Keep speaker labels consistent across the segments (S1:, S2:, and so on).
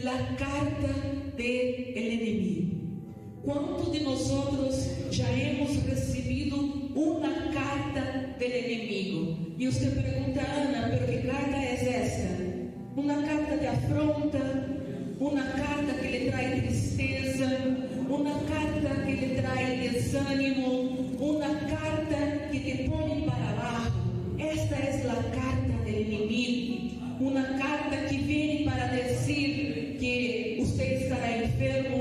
S1: la carta del enemigo. ¿Cuántos de nosotros ya hemos recibido una carta del enemigo? Y usted pregunta, Ana, ¿pero qué carta es esta? Una carta de afronta, una carta que le trae tristeza, una carta que le trae desánimo, una carta que te pone para abajo. Esta es la carta del enemigo, una carta que viene para decir que usted estará enfermo,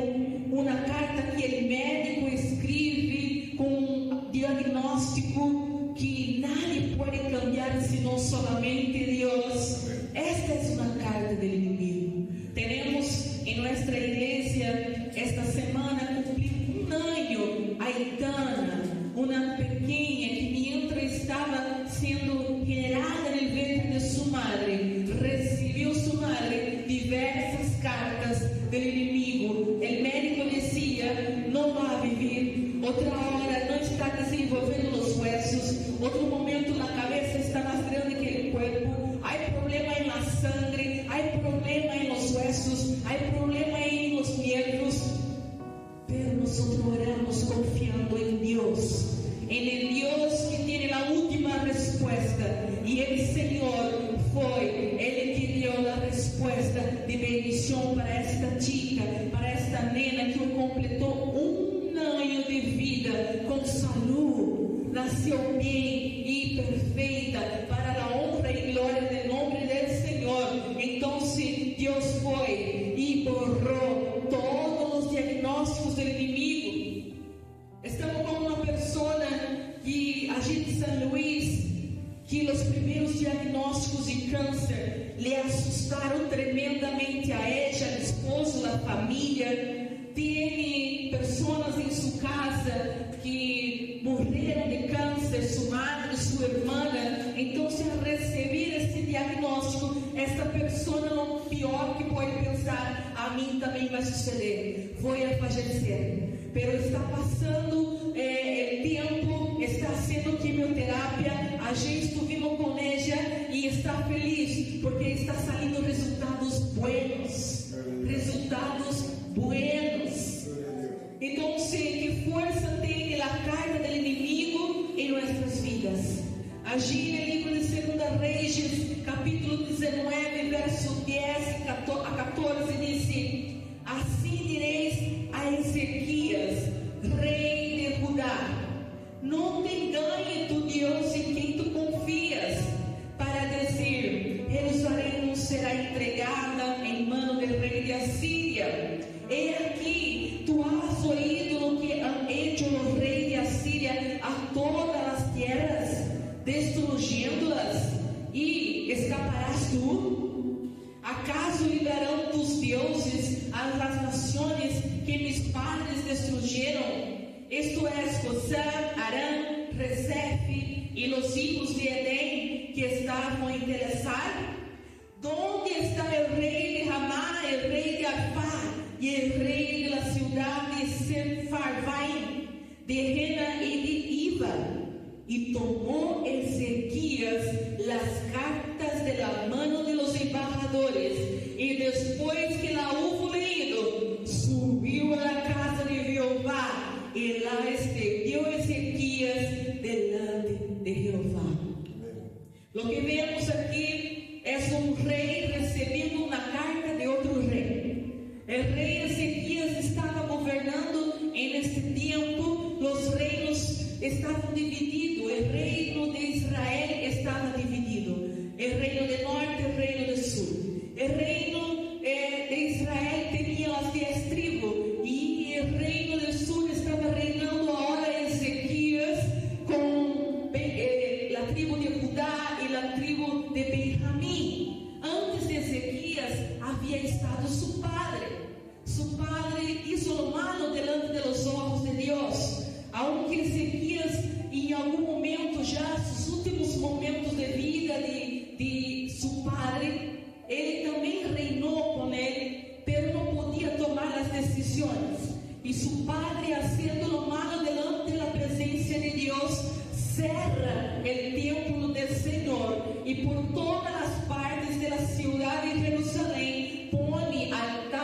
S1: una carta que el médico escribe con un diagnóstico que nadie puede cambiar sino solamente Dios. Esta es una carta del enemigo. Tenemos en nuestra iglesia esta semana cumplir un año Aitana, una pequeña que mientras estaba siendo generada en el vientre de su madre, recibió su madre diversas cartas del enemigo. El médico decía, no va a vivir, otra hora no está desenvolviendo los huesos, otro momento la cabeza está más grande que el cuerpo, hay problema en la sangre, hay problema en los huesos, hay problema en los nervios. Pero nosotros oramos confiando en Dios, en el Dios que tiene la última respuesta. Y el Señor fue el que dio la respuesta de bendición para esta chica, para esta nena que completó un año de vida con salud, nació bien y perfecta para la honra y gloria del nombre del Señor. Entonces Dios fue y borró todos los diagnósticos del enemigo. Estamos con una persona que allí en San Luis, que los primeros diagnósticos de cáncer le asustaron tremendamente a ella, al esposo, la familia. Tiene personas en su casa que murieron de cáncer, su madre, su hermana. Entonces, al recibir este diagnóstico, esta persona lo peor que puede pensar, a mí también va a suceder, voy a fallecer. Pero está pasando el tiempo, está haciendo quimioterapia, allí estuvimos con ella y está feliz porque está saliendo resultados buenos, resultados buenos. Entonces, ¿qué fuerza tiene la carga del enemigo en nuestras vidas? Allí en el libro de Segunda Reyes, capítulo 19, verso 10 a 14, dice: así diréis a Ezequías, rey de Judá: no te engañe tu Dios en quien tú confías, para decir, Jerusalén será entregada en mano del rey de Asiria. He aquí, tú has oído lo que han hecho los reyes de Asiria a todas las tierras, destruyéndolas, y escaparás tú. ¿Acaso librarán tus dioses a las naciones que mis padres destruyeron? Esto es José, Arán, Rezefi y los hijos de Edén que estaban en Telasar. ¿Dónde está el rey de Ramá, el rey de Arpá y el rey de la ciudad de Sepharvaim, de Rena y de Iva? Y tomó Ezequías las cartas de la mano de los embajadores, y después que la hubo leído, subió a la casa de Jehová y la extendió Ezequías delante de Jehová. Lo que vemos aquí es un rey recibiendo una carta de otro rey. El rey Ezequías estaba gobernando en este tiempo, los reinos estaban divididos, el reino de Israel estaba dividido, el reino del norte, el reino del sur. El reino de Israel tenía las 10 tribus y el reino del sur estaba reinando ahora Ezequías con la tribu de Judá y la tribu de Benjamín. Antes de Ezequías había estado su padre. Su padre hizo lo malo delante de los ojos de Dios. Aunque Ezequías en algún momento, ya sus últimos momentos de vida de su padre, él también reinó con él, pero no podía tomar las decisiones. Y su padre, haciendo lo malo delante de la presencia de Dios, cerra el templo del Señor y por todas las partes de la ciudad de Jerusalén pone altar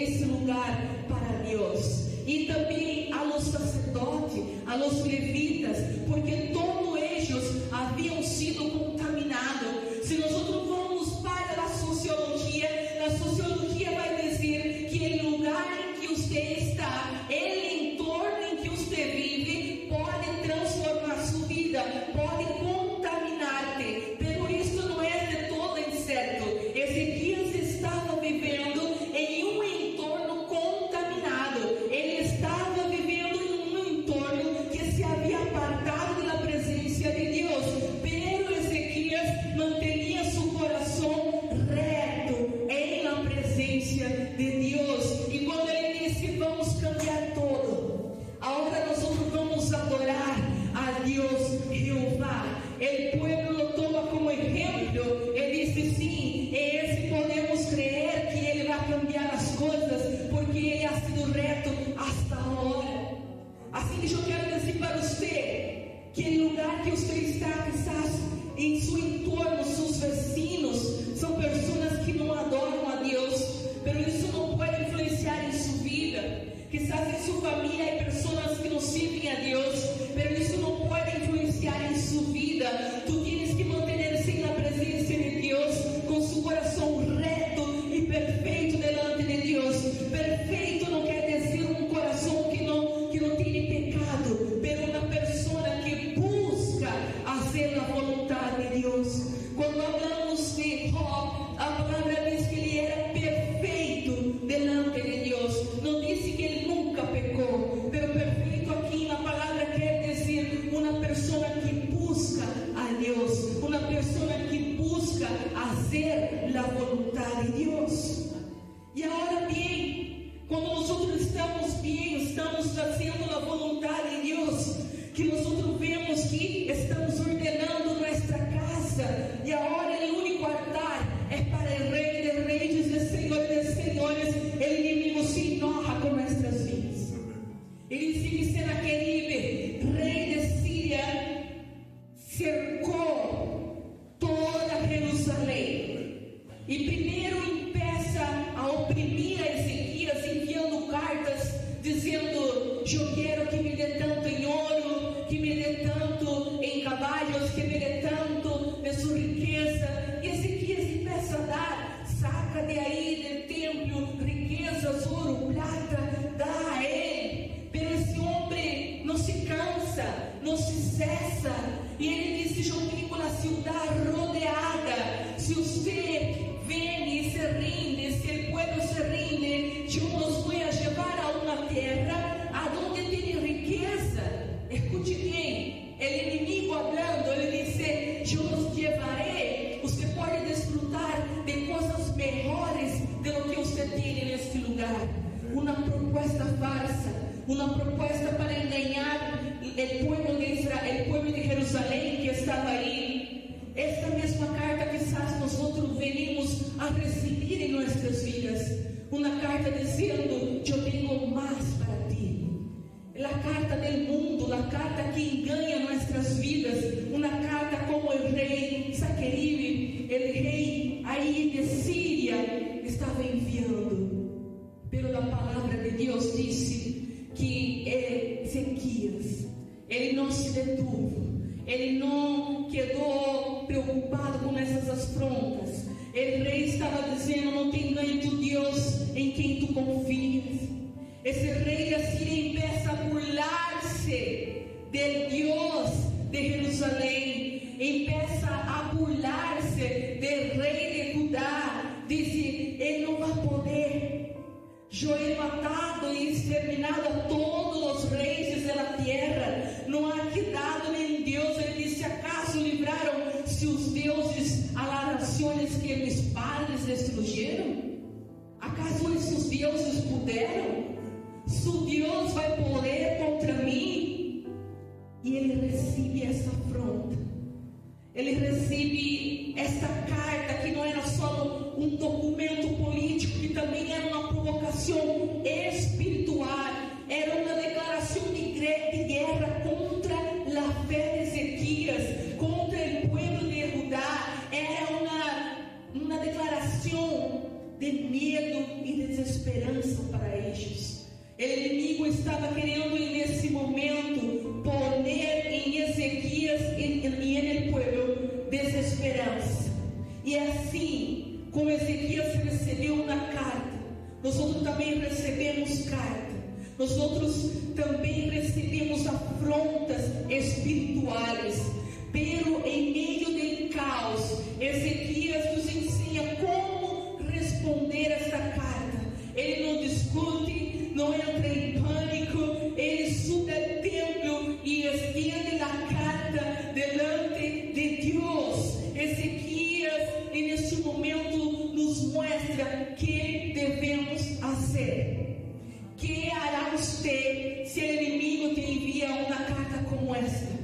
S1: esse lugar para Deus. E também a los sacerdotes, a los levitas, porque todos eles haviam sido contaminados. Se nós vamos para a sociologia vai dizer que o lugar em que você está, o entorno em que você vive, pode transformar sua vida, pode contaminar-te. Pero isso não é de todo incerto. Ezequias estava vivendo em um entorno contaminado. Ele estava vivendo em um entorno que se havia apartado da presença de Deus. Pero Ezequias mantinha seu coração reto em la presença de Deus. E quando ele disse: vamos cambiar todo, agora nós vamos adorar a Deus Jeová, o povo lo toma como exemplo. Ele disse: sim, esse podemos crer que ele vai cambiar as coisas, porque ele ha sido reto hasta agora. Assim que eu quero dizer para você que o lugar que você está, quizás em seu entorno, seus vecinos são pessoas que não adoram a Deus, mas isso não pode influenciar em sua vida. Quizás em sua família há pessoas que não servem a Deus, mas isso não pode influenciar em sua vida. Tu tienes que manter-se na presença de Deus, com seu coração reto e perfeito delante de Deus. Perfeito não quer dizer um coração que não tem pecado, mas uma pessoa que busca fazer a vontade de Deus. Quando falamos de Job, a palavra diz que ele era perfeito delante de Deus. Não disse que ele nunca pecou, mas perfeito aqui na palavra quer dizer uma pessoa que busca a Deus, uma pessoa que busca fazer a vontade de Deus. E agora bem, quando nós estamos bem, estamos fazendo a vontade de Deus, que nós vemos que estamos ordenando nossa casa, e agora o único altar é para o Rei de Reis e Senhor de Senhores. O inimigo se enoja com nossas vidas. Ele disse que Senaqueribe, rei de Síria, cercou toda Jerusalém, e primeiro empieza a oprimir a Ezequias, enviando cartas dizendo: eu quero que me dê tanto em ouro, que me dê tanto em caballos, que me dê tanto de sua riqueza. E Ezequias empieza a dar, saca de aí do templo riquezas, ouro, prata, dá a ele. Pero esse homem não se cansa, não se cessa, e ele disse: eu tenho a cidade rodeada. Se você vem e se rinde, se o povo se rinde, eu os vou levar a uma terra aonde tem riqueza. Escute bem, o inimigo hablando, ele disse: eu os levarei. Você pode desfrutar de coisas melhores de lo que você tem neste lugar. Uma proposta farsa, uma proposta para enganar o povo de Israel, o povo de Jerusalém que estava aí. Esta mesma carta quizás nós venimos a receber em nossas vidas. Uma carta dizendo: eu tenho mais para ti. A carta do mundo, a carta que engana nossas vidas. Uma carta como o rei Senaqueribe, o rei aí de Síria, estava enviando. Pero a palavra de Deus disse que Ezequias, ele não se detuvo, ele não quedou preocupado com essas afrontas. O rei estava dizendo: não tem ganho tu Deus em quem tu confias. Esse rei de Síria empieza a burlar-se del Deus de Jerusalém, empieza a burlar-se del rei de Judá. Diz: ele não vai poder. Eu he matado e exterminado a todos os reis da terra, não há quedado nem Deus. Ele disse: acaso livraram-se os deuses a las nações que meus padres destruíram? Acaso esses deuses puderam? Su Deus vai poder contra mim? E ele recebe essa afronta, ele recebe esta carta que não era só um documento político, que também era uma provocação espiritual, era uma declaração de guerra contra a fé de Ezequias, contra o povo de Judá. Era uma declaração de medo e desesperança estava querendo nesse momento poner em Ezequias e en el pueblo desesperança. E assim, como Ezequias recebeu uma carta, nós também recebemos carta. Nós também recebemos afrontas espirituais. Pero em meio do caos, Ezequias nos ensina como responder esta carta. Ele não discute, não entra em pânico, ele sube ao templo e estende a carta delante de Deus. Ezequias, neste momento, nos mostra que devemos fazer. Que hará você se o inimigo te envia uma carta como esta?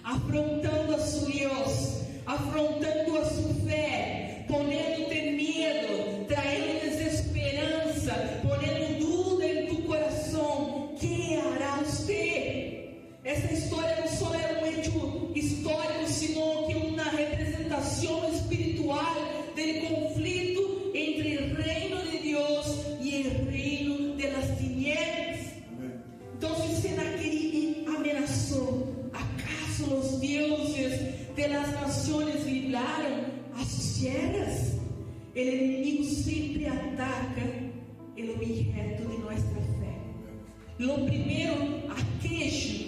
S1: Afrontando a seu Deus, afrontando a sua fé, ponendo-te medo, traindo desesperança, ponendo dúvida em tu coração. Que hará você? Essa história não só é um hecho histórico, sino que uma representação espiritual do conflito entre o reino de Deus e o reino de las tinieblas. Então, se Senaqueribe ameaçou, ¿acaso os deuses de las naciones libraram as sierras? O inimigo sempre ataca o objeto de nossa fé. Lo primeiro, aquello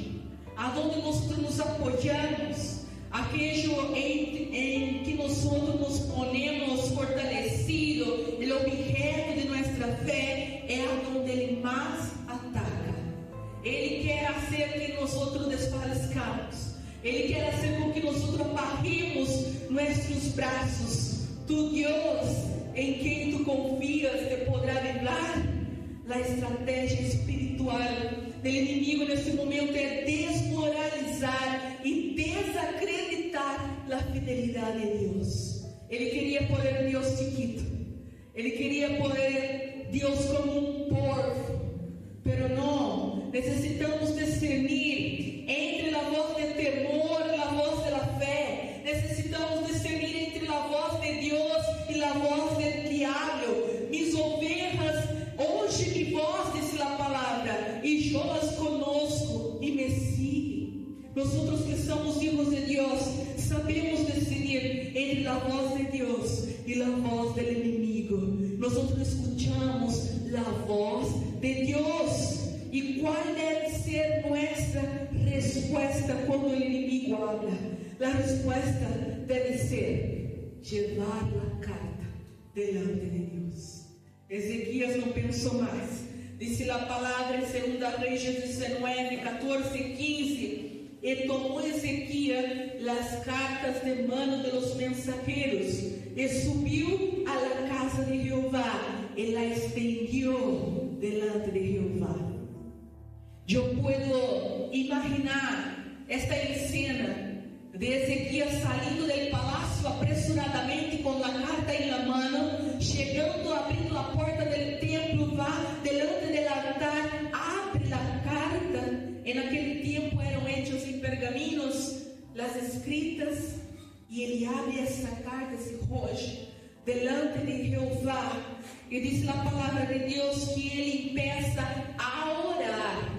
S1: aonde nós nos apoiamos, aquello em que nós nos ponemos fortalecido, o objeto de nossa fé é aonde ele mais ataca. Ele quer fazer que nós desfalezcamos. Ele quer fazer com que nós barrimos nossos braços. Tu Deus, em quem tu confias, te poderá livrar. A estratégia espiritual do inimigo nesse momento é desmoralizar e desacreditar a fidelidade de Deus. Ele queria poder Deus chiquito. Ele queria poder Deus como porco. Pero não, necessitamos discernir entre a voz de temor e a voz da fé. Necessitamos discernir entre a voz de Deus e a voz do diabo. Mis ovelhas hoje me voz, diz a palavra, e eu as conosco e me seguem. Nós que somos filhos de Deus sabemos discernir entre a voz de Deus e a voz do inimigo. Nós escuchamos a voz de Deus. E qual deve ser nossa resposta quando o inimigo habla? A resposta deve ser levar a carta delante de Deus. Ezequias não pensou mais. Disse a palavra em 2 Reis 19, 14 e 15. E tomou Ezequias as cartas de mano de los mensajeros e subiu a la casa de Jehová e la estendió delante de Jehová. Eu puedo imaginar esta escena de Ezequias saindo do palácio apressuradamente com a carta em la mano, chegando, abrindo a porta do templo, vá delante do altar, abre a carta. En aquele tempo eram hechos em pergaminos, as escritas, e ele abre essa carta, esse rojo, delante de Jeová, e diz a palavra de Deus que ele empieza a orar.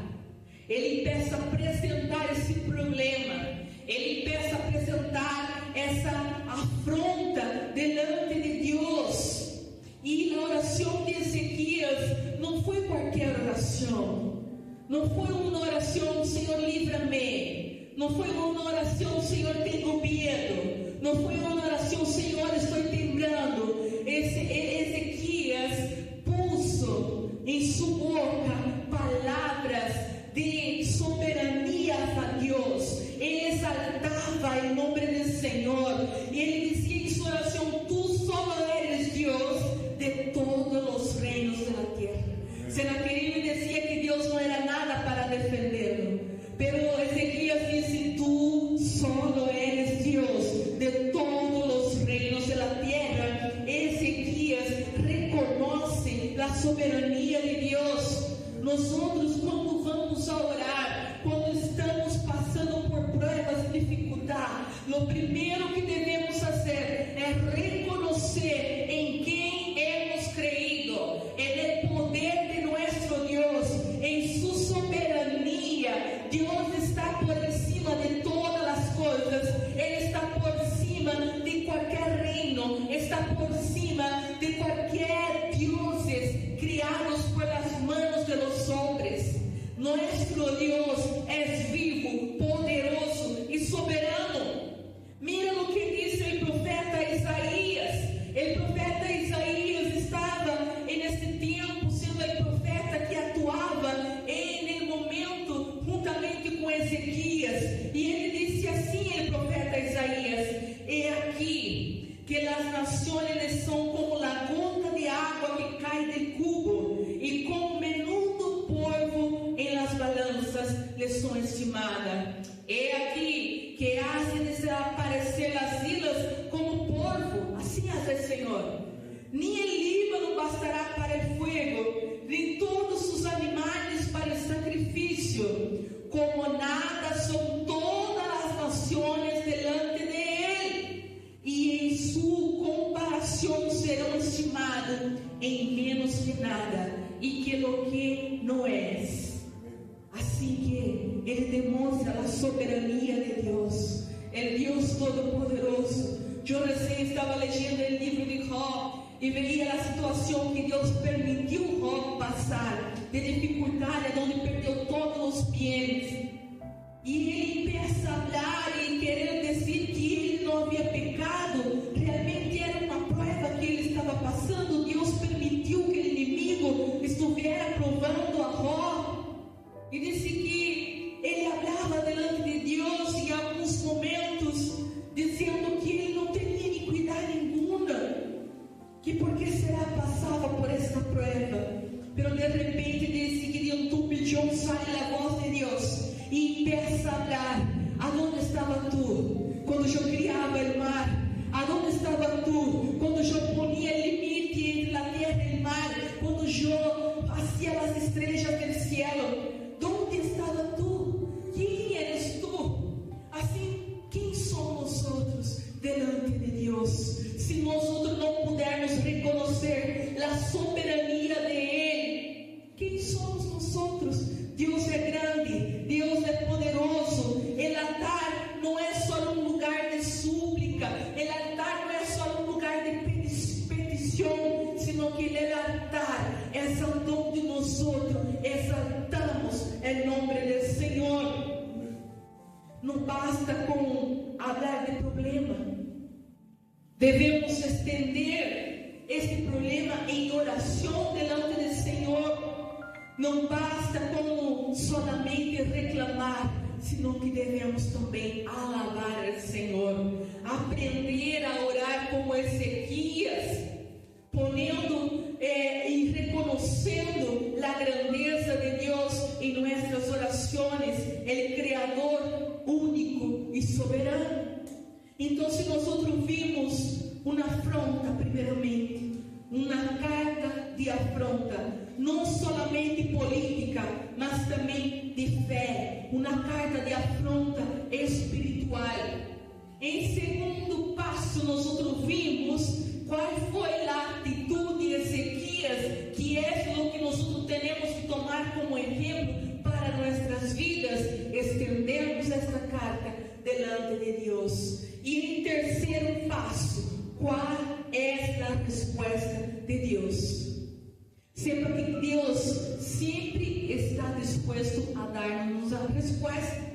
S1: Ele empieza a apresentar esse problema. Ele empieza a apresentar essa afronta delante de Deus. E a oração de Ezequias não foi qualquer oração. Não foi uma oração, Senhor, livra-me. Não foi uma oração, Senhor, tenho medo. Não foi uma oração, Senhor, estou temblando. Ezequias puso em sua boca palavras de soberania a Deus. Ele exaltava em nome do Senhor. E ele dizia em sua oração: Tu só eres Deus de todos os reinos da terra. Senaqueribe dizia que Deus não era nada para defendê-lo. Pero Ezequias disse: Tu só eres Deus de todos os reinos da terra. Ezequias reconhece a soberania de Deus. Nós outros, quando vamos a orar, quando estamos passando por provas e dificuldades, o primeiro que devemos fazer é reconhecer em quem hemos creído, no poder de nosso Deus, em sua soberania Nuestro Dios es vivo, poderoso y soberano. Mira lo que dice el profeta Isaías. El profeta Isaías estaba en ese tiempo siendo el profeta que actuaba en el momento juntamente con Ezequías. Y él dice así, el profeta Isaías: he aquí que las naciones son como la gota de agua que cae del cubo, y como menudo polvo en las balanzas le son estimadas. He aquí que hace desaparecer las islas como polvo, así hace el Señor. Ni el Líbano bastará para el fuego, ni todos sus animales para el sacrificio. Como nada son todas las naciones delante de Él, y en su comparación serán estimados en menos que nada, y que lo que no es. Así que Él demuestra la soberanía de Dios, el Dios Todopoderoso. Yo recién estaba leyendo el libro de Job y veía la situación que Dios permitió Job pasar, de dificultades, donde perdió todos los bienes. Y él empieza a hablar y querer decir que él no había pecado. Realmente era una prueba que él estaba pasando. Dios permitió que el enemigo estuviera probando a Job. Y dice que ele hablaba delante de Dios em alguns momentos, dizendo que ele não teria iniquidade nenhuma, que por que será passava por esta prueba. Pero de repente disse que de tu pijón sale a voz de Deus e empieza a hablar: aonde estava tu quando eu criava o mar? Aonde estava tu quando eu ponia limite entre a terra e o mar? Quando eu fazia as estrelas do cielo? ¿Dónde estaba tú? ¿Quién eres tú? Así, ¿quién somos nosotros delante de Dios? Si nosotros no pudermos reconocer la soberanía de Él, ¿quién somos nosotros? Dios es grande, Dios es poderoso. El altar no es solo un lugar de súplica, el altar no es solo un lugar de petición, sino que el altar es donde nosotros exaltamos el nombre del Señor. No basta con hablar de problema, debemos extender este problema en oración delante del Señor. No basta con solamente reclamar, sino que devemos também alabar al Señor, aprender a orar como Ezequías, poniendo y reconociendo la grandeza de Dios en nuestras oraciones, el Creador único y soberano. Entonces nosotros vimos una afronta primeramente, una carta de afronta, no solamente política, mas também de fé, una carta de afronta espiritual. En segundo paso, nosotros vimos qual foi a atitude de Ezequías, que é o que nosotros tenemos que tomar como ejemplo para nuestras vidas, extendermos esta carta delante de Dios. E em terceiro paso, qual é a resposta de Deus? Sepa que Deus sempre está disposto a dar-nos a resposta.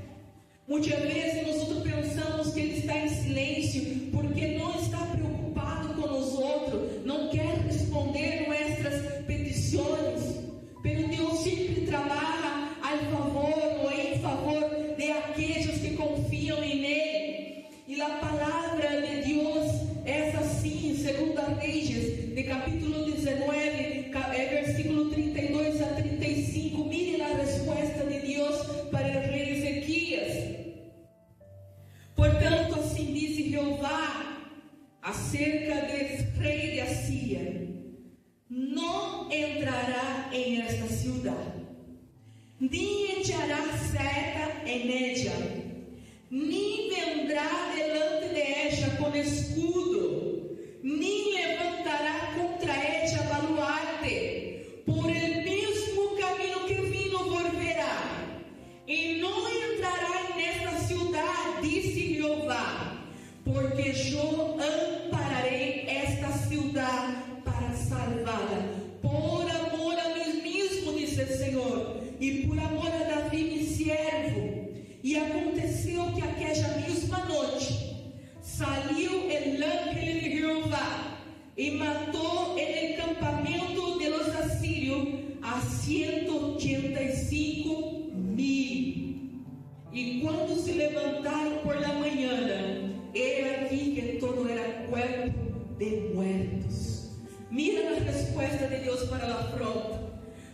S1: Muitas vezes nós pensamos que Ele está em silêncio porque não está preocupado com nós outros, não quer responder nossas petições. Pero Deus sempre trabalha a favor ou em favor de aqueles que confiam em Ele. E a palavra de Deus é assim, em 2 Reis, de capítulo 19, versículo 32 a 35. Mire a resposta de Deus para o rei Ezequias. Portanto, assim diz Jeová acerca do rei de Assíria: não entrará em esta cidade, nem echará seta em ella, nem vendrá delante de ella com escudo, nem levantará contra ella baluarte. Por el mesmo caminho que vino volverá, e não entrará nesta cidade, disse Jeová, porque eu ampararei esta cidade para salvá-la, por amor a mim mesmo, diz diz o Senhor, e por amor a Davi, meu servo. E aconteceu que aquela mesma noite saiu el ángel de Jehová e matou en el campamento de los asirios a 185,000. E quando se levantaram por la manhã, he aqui que todo era cuerpo de muertos. Mira a resposta de Deus para a afronta.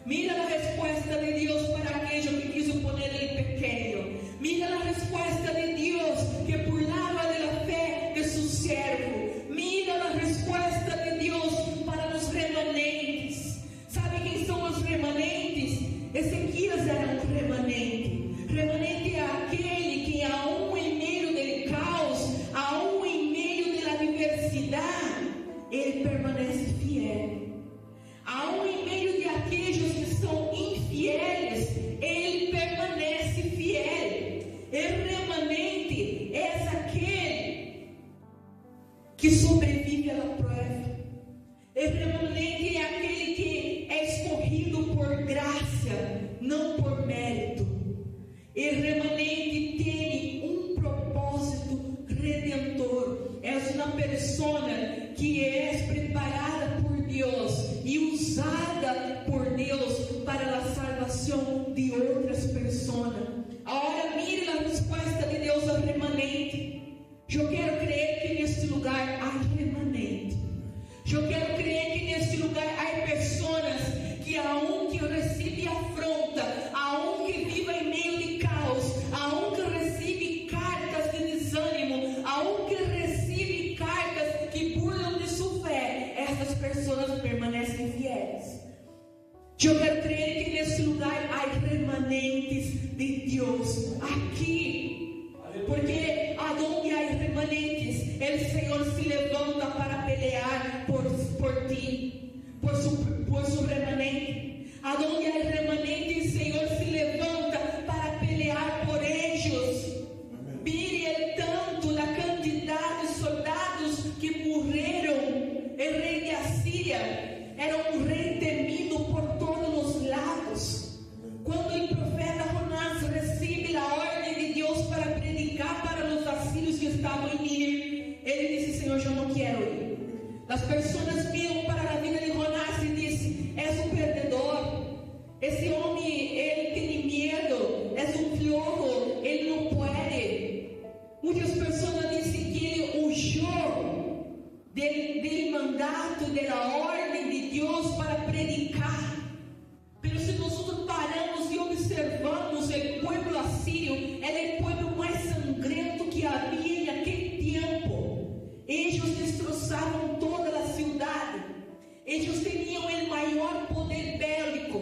S1: Mira a resposta de Deus para aquele que quiso poner ele pequeno. Mira a resposta de Deus que burlava de la fé de su servo. Mira a resposta de Deus para os remanentes. Sabe quem são os remanentes? Ezequias era um remanente. Remanente é aquele que aún em meio do caos, aún em meio da adversidade, ele permanece fiel. Aún em meio de aqueles que são infieles, ele permanece fiel. O remanente é aquele que sobrevive à prova. O remanente é aquele que é escolhido por graça, não por mérito. O remanente tem propósito redentor. É uma pessoa que é preparada por Deus e usada por Deus para a salvação de outras pessoas. Agora mire a resposta de Deus ao remanente. Eu quero crer que neste lugar há remanente. Eu quero crer que neste lugar há pessoas que aún que recebem afronta, aún que vivem em meio de caos, aún que recebem cartas de desânimo, aún que recebem cartas que burlam de sua fé, essas pessoas permanecem fiéis. Eu quero crer que nesse lugar há remanentes de Deus aqui, porque aonde há remanentes, o Senhor se levanta para pelear por ti, por su remanente. Aonde há remanente, o Senhor se levanta para pelear por eles. Mire tanto a quantidade de soldados que morreram. O rei de Assíria era um rei temido por todos os lados. Quando o profeta Jonás recebe a ordem de Deus para predicar para os assírios que estavam em Nínive, ele disse: Senhor, eu não quero ir. As pessoas viram para a vida de Jonás e disse: és um perdedor. Esse homem, ele tem medo, é um flojo, ele não pode. Muitas pessoas dizem que ele huyó do mandato, da ordem de Deus para predicar. Mas se nós paramos e observamos o povo assírio, era o povo mais sangrento que havia naquele tempo. Eles destroçavam toda a cidade. Eles tinham o maior poder bélico,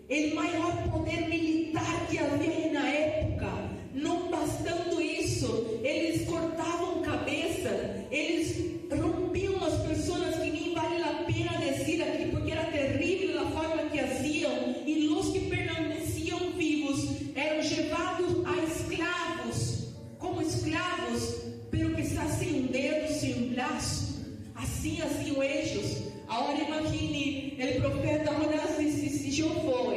S1: o maior poder militar que havia na época. Não bastando isso, eles cortavam cabeça, eles rompiam as pessoas que nem vale a pena dizer aqui, porque era terrível a forma que faziam, e os que permaneciam vivos eram levados a escravos, como escravos, pero quizás sem dedo, sem braço. Assim eles. Agora imagine, o profeta Jonás disse: se eu for,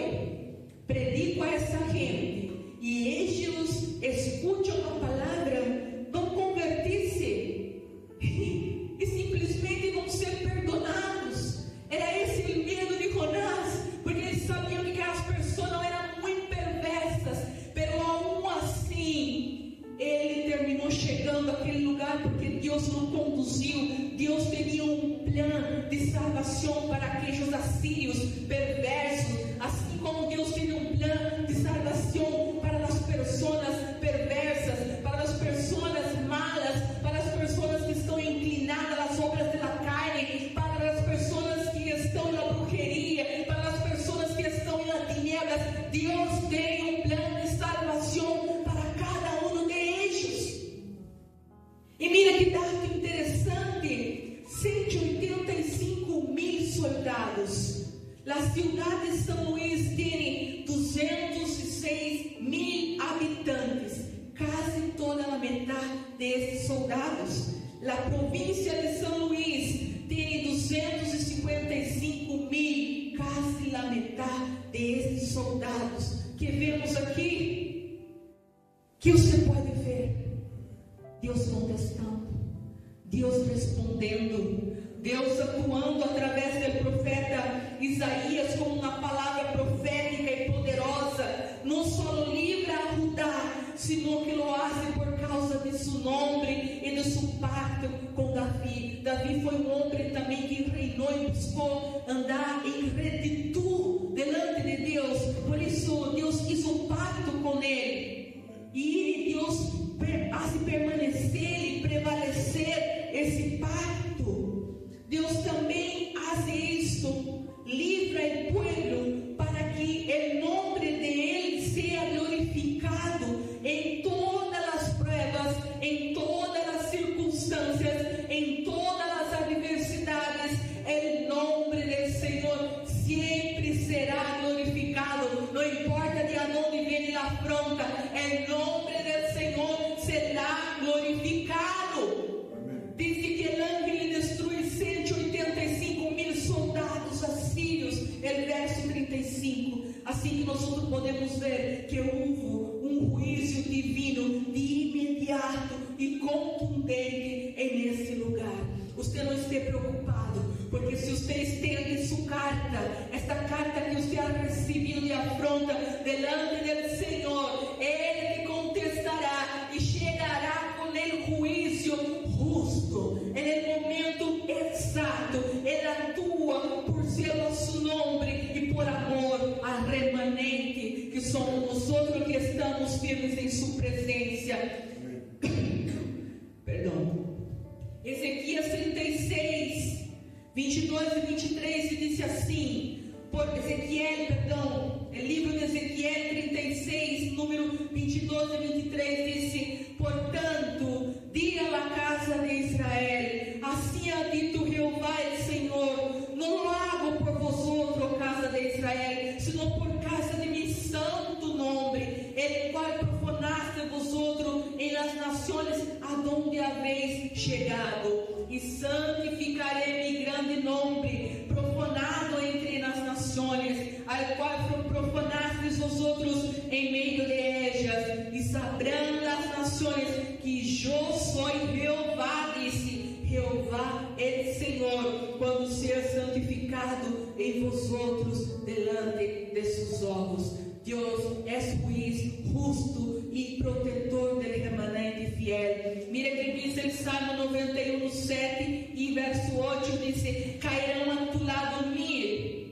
S1: predico a essa gente, e eles escutam a palavra, vão converter-se e simplesmente vão ser perdonados. Era esse o medo de Jonás, porque eles sabiam que aquelas pessoas eram muito perversas, mas aún assim ele terminou chegando àquele lugar, porque Deus o conduziu. Deus tinha um plano de salvação para aqueles assírios perversos, assim como Deus tinha um plano de salvação para as pessoas perversas, para as pessoas malas, para as pessoas que estão inclinadas às obras da carne, para as pessoas que estão na bruxeria, para as pessoas que estão nas tinieblas. Deus tem um plano de salvação para cada um deles. E mira que dado interessante: 185,000 soldados. A cidade de São Luís tem 206,000 habitantes, quase toda a metade desses soldados. A província de São Luís tem 255,000, quase a metade desses soldados que vemos aqui, que você pode ver Deus contestando, Deus respondendo, Deus atuando através do profeta Isaías com uma palavra profética e poderosa. Não só livra a Judá, sino que lo hace por causa de seu nome e de seu pacto com Davi. Davi foi um homem também que reinou e buscou andar em retitude delante de Deus. Por isso Deus hizo um pacto com ele, e Deus hace permanecer e prevalecer esse pacto. Deus também faz isto, livra o povo para que o nome de Ele seja glorificado em todas as pruebas, em todas as circunstâncias, em todas as adversidades. O nome do Senhor sempre será glorificado, não importa de onde vem a afronta, o nome do Senhor será glorificado. Diz que o ángel destrui 185.000 soldados assírios, o verso 35. Assim que nós podemos ver que houve um juízo divino de imediato e contundente nesse lugar. Você não esteja preocupado, porque se você estende sua carta, esta carta que você ha recebido de afronta delante do Senhor, Ele te contestará e chegará com o juízo justo, no momento exato. Ele atua por zelo a seu nome e por amor a remanente, que somos nós que estamos firmes em sua presença. Perdão. Ezequias 36, 22 e 23, e disse assim, livro de Ezequiel 36, número 22 e 23, disse: portanto, diga à casa de Israel, assim ha dito Jeová el Senhor, não lo hago por vosotros, casa de Israel, sino por causa de mi santo nome, el qual profanaste vosotros en las naciones adonde habéis chegado, e santificaré mi grande nome, profanado entre las naciones, al qual profanastes vosotros en meio de ellas, e sabrán las naciones que eu sou Jeová, disse Jeová el Senhor, quando ser santificado em vosotros delante de seus olhos. Deus é juiz justo e protetor del remanente fiel. Mira que diz el Salmo 91, 7 e verso 8, dice: cairão a tu lado 1000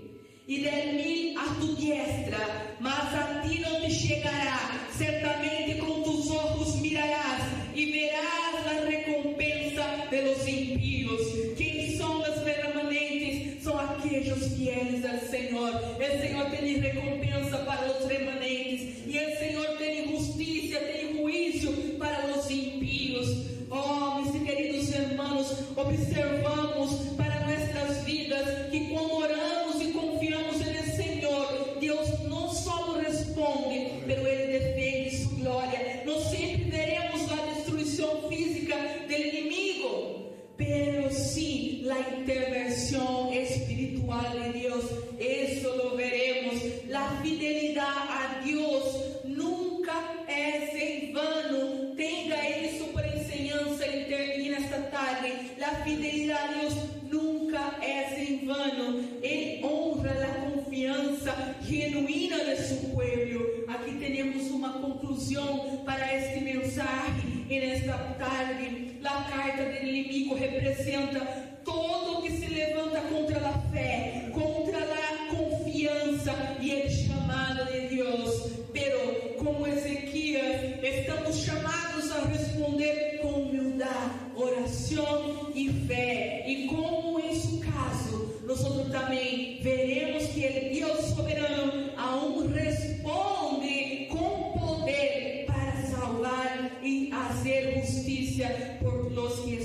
S1: e 10.000 a tu diestra, mas a ti não te chegará. Certamente com tus olhos mirarás e verás a recompensa de los impíos. Quem são os remanentes? São aqueles fieles ao Senhor. O Senhor tem recompensa para os remanentes, e o Senhor tem justiça, tem juízo para os impíos. Oh, meus queridos irmãos, observamos para nossas vidas que quando oramos e confiamos no Senhor, Deus não só responde, mas Ele defende sua glória. Não sempre veremos a destruição física do inimigo, pero sim a intervenção espiritual de Deus. Isso lo veremos. A fidelidade a Deus nunca é em vano. Tenha isso por enseñanza nesta tarde. A fidelidade a Deus nunca é em vano. Ele honra a confiança genuína de seu povo. Aqui temos uma conclusão para este mensagem nesta tarde. A carta do inimigo representa todo que se levanta contra a fé, contra a confiança e o chamado de Deus. Pero como Ezequias, estamos chamados a responder com humildade, oração e fé. E como em seu caso, nós também veremos que o Deus soberano aún responde com poder para salvar e fazer justiça por los que